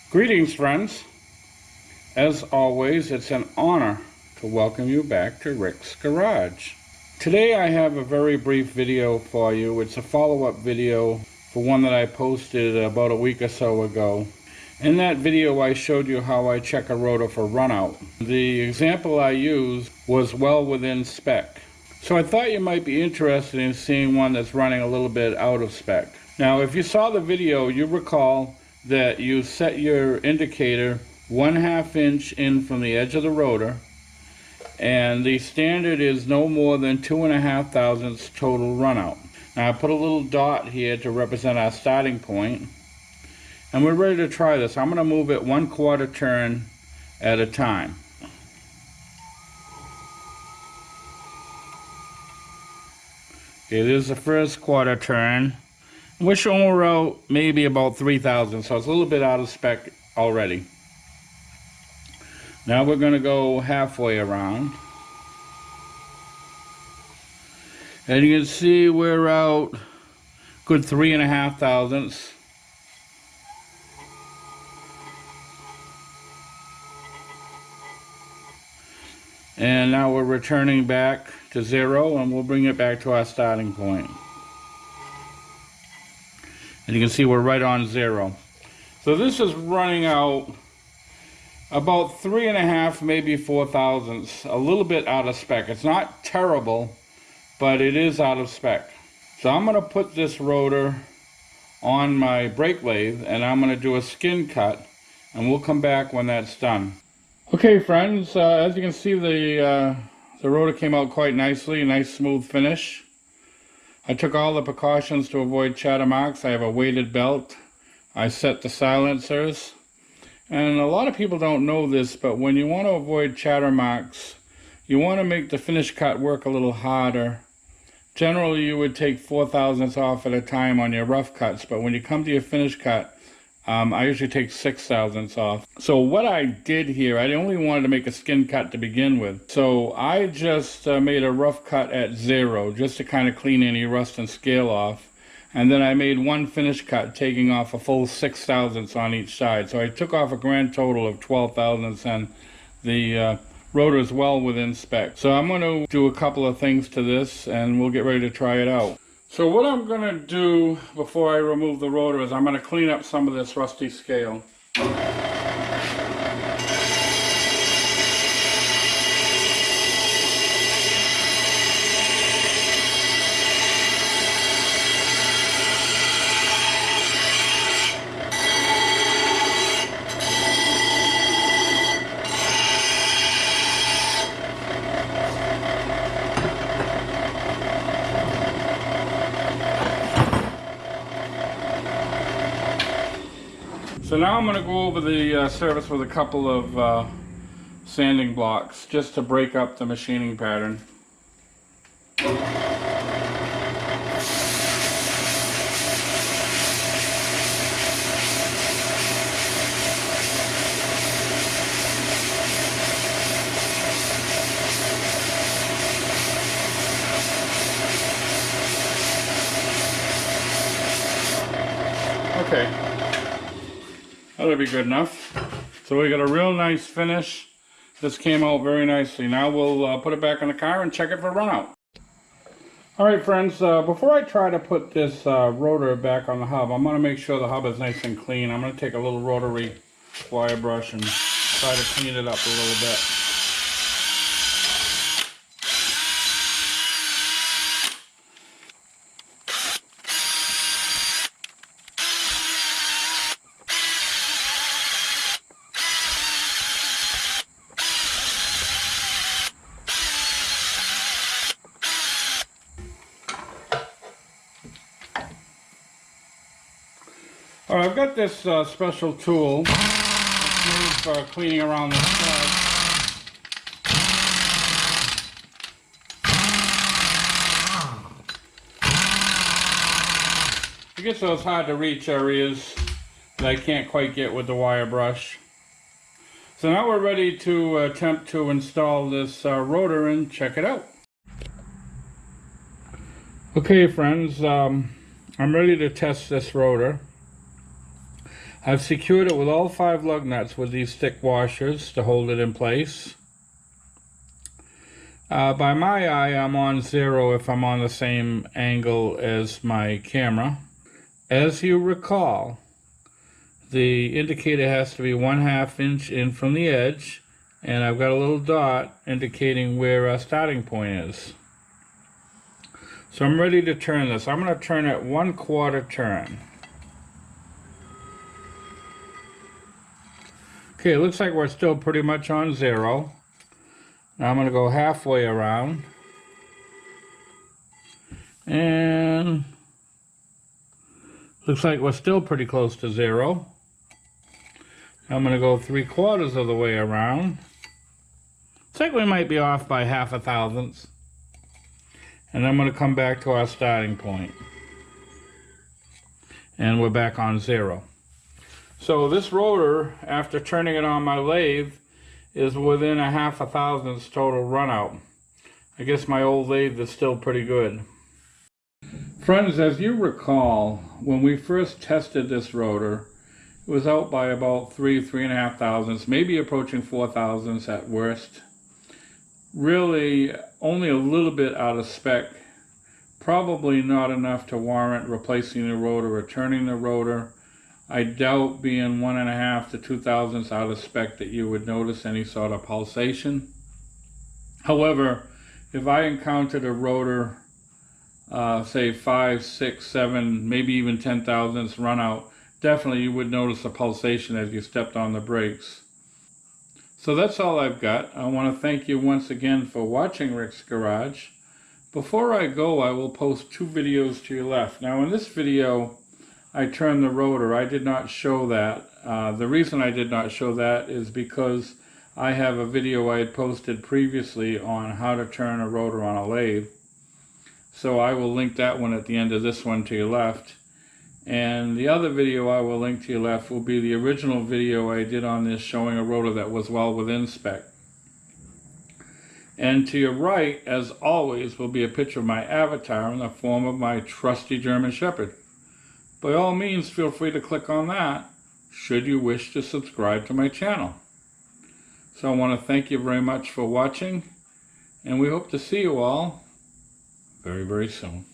Greetings, friends. As always, it's an honor to welcome you back to Rick's Garage. Today I have a very brief video for you. It's a follow-up video for one that I posted about a week or so ago. In that video I showed you how I check a rotor for runout. The example I used was well within spec. So I thought you might be interested in seeing one that's running a little bit out of spec. Now if you saw the video, you recall that you set your indicator 1/2 inch in from the edge of the rotor, and the standard is no more than 2.5 thousandths total runout. Now I put a little dot here to represent our starting point, and we're ready to try this. I'm going to move it 1/4 turn at a time. Okay, this is the first quarter turn. We're showing we're out maybe about 3 thousandths, so it's a little bit out of spec already. Now we're going to go halfway around. And you can see we're out good 3.5 thousandths. And now we're returning back to 0, and we'll bring it back to our starting point. And you can see we're right on 0. So this is running out about 3.5, maybe 4 thousandths, a little bit out of spec. It's not terrible, but it is out of spec. So I'm going to put this rotor on my brake lathe, and I'm going to do a skin cut, and we'll come back when that's done. Okay, friends, as you can see, the rotor came out quite nicely, a nice smooth finish. I took all the precautions to avoid chatter marks. I have a weighted belt. I set the silencers. And a lot of people don't know this, but when you want to avoid chatter marks, you want to make the finish cut work a little harder. Generally, you would take 4 thousandths off at a time on your rough cuts, but when you come to your finish cut, I usually take 6 thousandths off. So what I did here, I only wanted to make a skin cut to begin with. So I just made a rough cut at 0, just to kind of clean any rust and scale off. And then I made one finish cut, taking off a full 6 thousandths on each side. So I took off a grand total of 12 thousandths, and the rotor is well within spec. So I'm going to do a couple of things to this, and we'll get ready to try it out. So what I'm going to do before I remove the rotor is I'm going to clean up some of this rusty scale. So now I'm going to go over the surface with a couple of sanding blocks just to break up the machining pattern. Okay. That'll be good enough. So we got a real nice finish. This came out very nicely. Now we'll put it back in the car and check it for runout. Alright friends, before I try to put this rotor back on the hub, I'm going to make sure the hub is nice and clean. I'm going to take a little rotary wire brush and try to clean it up a little bit. Alright, I've got this special tool used for cleaning around the stud. It gets those hard to reach areas that I can't quite get with the wire brush. So now we're ready to attempt to install this rotor and check it out. Okay friends, I'm ready to test this rotor. I've secured it with all 5 lug nuts with these thick washers to hold it in place. By my eye, I'm on 0 if I'm on the same angle as my camera. As you recall, the indicator has to be 1/2 inch in from the edge, and I've got a little dot indicating where our starting point is. So I'm ready to turn this. I'm going to turn it 1/4 turn. Okay, it looks like we're still pretty much on 0. Now I'm going to go halfway around. And looks like we're still pretty close to 0. I'm going to go 3/4 of the way around. Looks like we might be off by 1/2 thousandths. And I'm going to come back to our starting point. And we're back on 0. So this rotor, after turning it on my lathe, is within 1/2 thousandths total run out. I guess my old lathe is still pretty good. Friends, as you recall, when we first tested this rotor, it was out by about 3.5 thousandths, maybe approaching 4 thousandths at worst. Really only a little bit out of spec. Probably not enough to warrant replacing the rotor or turning the rotor. I doubt being 1.5 to 2 thousandths out of spec that you would notice any sort of pulsation. However, if I encountered a rotor, say 5, 6, 7, maybe even 10 thousandths run out, definitely you would notice a pulsation as you stepped on the brakes. So that's all I've got. I want to thank you once again for watching Rick's Garage. Before I go, I will post 2 videos to your left. Now in this video, I turned the rotor. I did not show that. The reason I did not show that is because I have a video I had posted previously on how to turn a rotor on a lathe. So I will link that one at the end of this one to your left. And the other video I will link to your left will be the original video I did on this showing a rotor that was well within spec. And to your right, as always, will be a picture of my avatar in the form of my trusty German Shepherd. By all means, feel free to click on that should you wish to subscribe to my channel. So I want to thank you very much for watching, and we hope to see you all very, very soon.